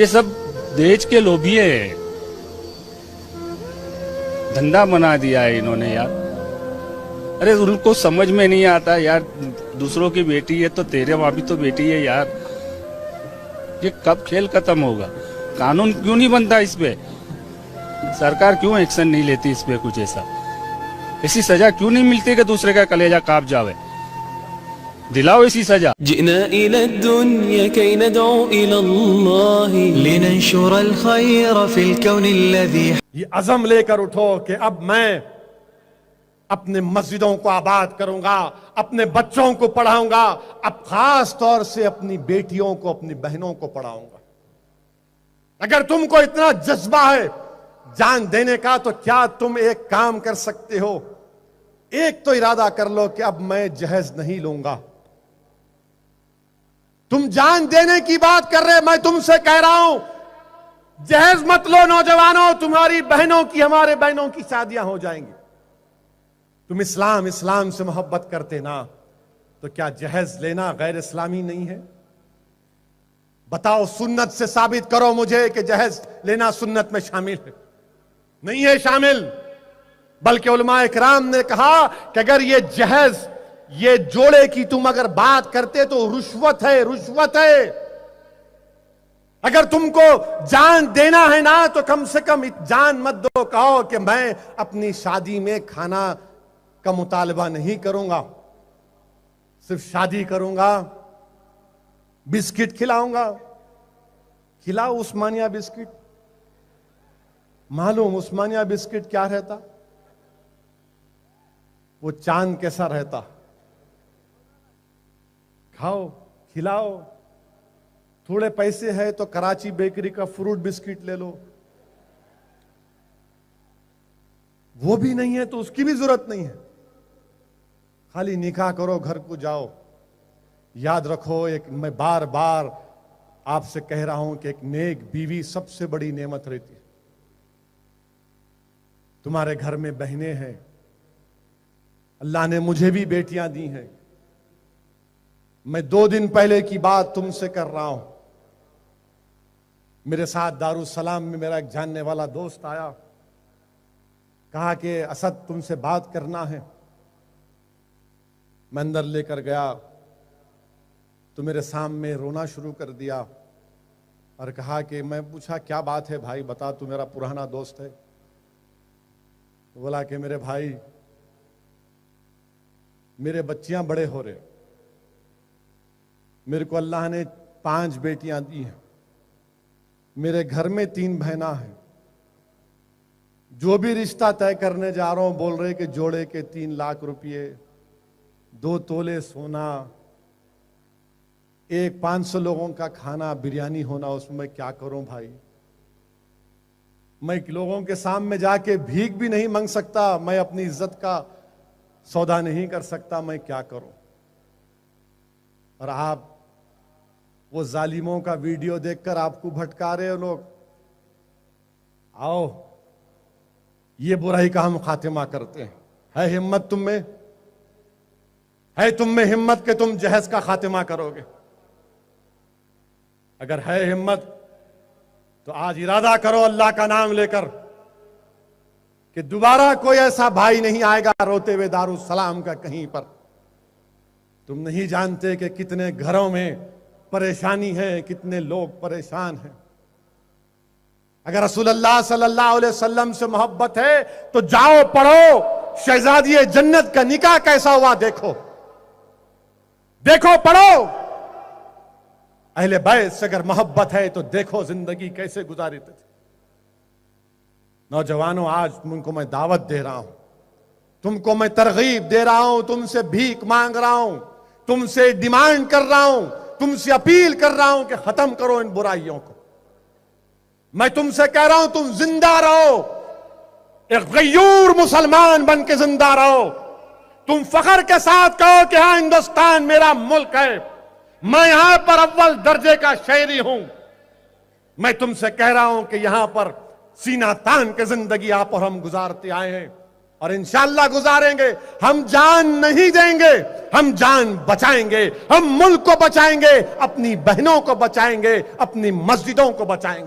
ये सब देश के लोभी है, धंधा बना दिया है इन्होंने यार। अरे उनको समझ में नहीं आता यार, दूसरों की बेटी है तो तेरे वहां भी तो बेटी है यार। ये कब खेल खत्म होगा? कानून क्यों नहीं बनता इस पे? सरकार क्यों एक्शन नहीं लेती इस पे? कुछ ऐसी सजा क्यों नहीं मिलती कि दूसरे का कलेजा कांप जावे? दिलाओ ऐसी सजा। जिना इला दुनिया कई नदऊ इलल्लाह लिनंशुर अल खैर फिल कौन अल्लज़ी। ये अज़म लेकर उठो कि अब मैं अपने मस्जिदों को आबाद करूंगा, अपने बच्चों को पढ़ाऊंगा, अब खास तौर से अपनी बेटियों को, अपनी बहनों को पढ़ाऊंगा। अगर तुमको इतना जज्बा है जान देने का, तो क्या तुम एक काम कर सकते हो? एक तो इरादा कर लो कि अब मैं जहेज नहीं लूंगा। तुम जान देने की बात कर रहे, मैं तुमसे कह रहा हूं जहेज मत लो नौजवानों, तुम्हारी बहनों की, हमारे बहनों की शादियां हो जाएंगी। तुम इस्लाम से मोहब्बत करते ना, तो क्या जहेज लेना गैर इस्लामी नहीं है? बताओ, सुन्नत से साबित करो मुझे कि जहेज लेना सुन्नत में शामिल है। नहीं है शामिल। बल्कि उलमा इकराम ने कहा कि अगर ये जहेज, ये जोड़े की तुम अगर बात करते तो रुश्वत है, रुश्वत है। अगर तुमको जान देना है ना, तो कम से कम जान मत दो, कहो कि मैं अपनी शादी में खाना का मुतालबा नहीं करूंगा, सिर्फ शादी करूंगा, बिस्किट खिलाऊंगा। खिलाओ उस्मानिया बिस्किट। मालूम उस्मानिया बिस्किट क्या रहता? वो चांद कैसा रहता। खाओ, खिलाओ। थोड़े पैसे है तो कराची बेकरी का फ्रूट बिस्किट ले लो, वो भी नहीं है तो उसकी भी जरूरत नहीं है। खाली निकाह करो, घर को जाओ। याद रखो, एक मैं बार बार आपसे कह रहा हूं कि एक नेक बीवी सबसे बड़ी नेमत रहती है। तुम्हारे घर में बहनें हैं, अल्लाह ने मुझे भी बेटियां दी हैं। मैं 2 दिन पहले की बात तुमसे कर रहा हूं। मेरे साथ दारुसलाम में मेरा एक जानने वाला दोस्त आया, कहा कि असद तुमसे बात करना है। मैं अंदर लेकर गया तो मेरे सामने रोना शुरू कर दिया और कहा कि, मैं पूछा क्या बात है भाई, बता, तू मेरा पुराना दोस्त है। तो बोला कि मेरे भाई, मेरे बच्चियां बड़े हो रहे, मेरे को अल्लाह ने 5 बेटियां दी हैं, मेरे घर में 3 बहना हैं। जो भी रिश्ता तय करने जा रहा हूं बोल रहे कि जोड़े के 3 लाख रुपये, 2 तोले सोना, एक 500 लोगों का खाना, बिरयानी होना, उसमें क्या करूं भाई? मैं लोगों के सामने जाके भीख भी नहीं मांग सकता, मैं अपनी इज्जत का सौदा नहीं कर सकता, मैं क्या करूं? और आप वो जालिमों का वीडियो देखकर आपको भटका रहे हो लोग। आओ, ये बुराई का हम खातिमा करते हैं। है हिम्मत तुम में? है तुम में हिम्मत कि तुम जहेज का खातिमा करोगे? अगर है हिम्मत तो आज इरादा करो अल्लाह का नाम लेकर कि दोबारा कोई ऐसा भाई नहीं आएगा रोते हुए दारुसलाम का कहीं पर। तुम नहीं जानते कि कितने घरों में परेशानी है, कितने लोग परेशान हैं। अगर रसूलुल्लाह सल्लल्लाहु अलैहि वसल्लम से मोहब्बत है तो जाओ पढ़ो, शहजादी जन्नत का निकाह कैसा हुआ देखो, देखो, पढ़ो। अहले बैत से अगर मोहब्बत है तो देखो जिंदगी कैसे गुजारी थी। नौजवानों, आज तुमको मैं दावत दे रहा हूं, तुमको मैं तरगीब दे रहा हूं, तुमसे भीख मांग रहा हूं, तुमसे डिमांड कर रहा हूं, तुमसे अपील कर रहा हूं कि खत्म करो इन बुराइयों को। मैं तुमसे कह रहा हूं, तुम जिंदा रहो, एक गयूर मुसलमान बन के जिंदा रहो। तुम फख्र के साथ कहो कि हाँ, हिंदुस्तान मेरा मुल्क है, मैं यहां पर अव्वल दर्जे का शहरी हूं। मैं तुमसे कह रहा हूं कि यहां पर सीना तान के जिंदगी आप और हम गुजारते आए हैं। और इंशाअल्लाह गुजारेंगे। हम जान नहीं देंगे, हम जान बचाएंगे, हम मुल्क को बचाएंगे, अपनी बहनों को बचाएंगे, अपनी मस्जिदों को बचाएंगे।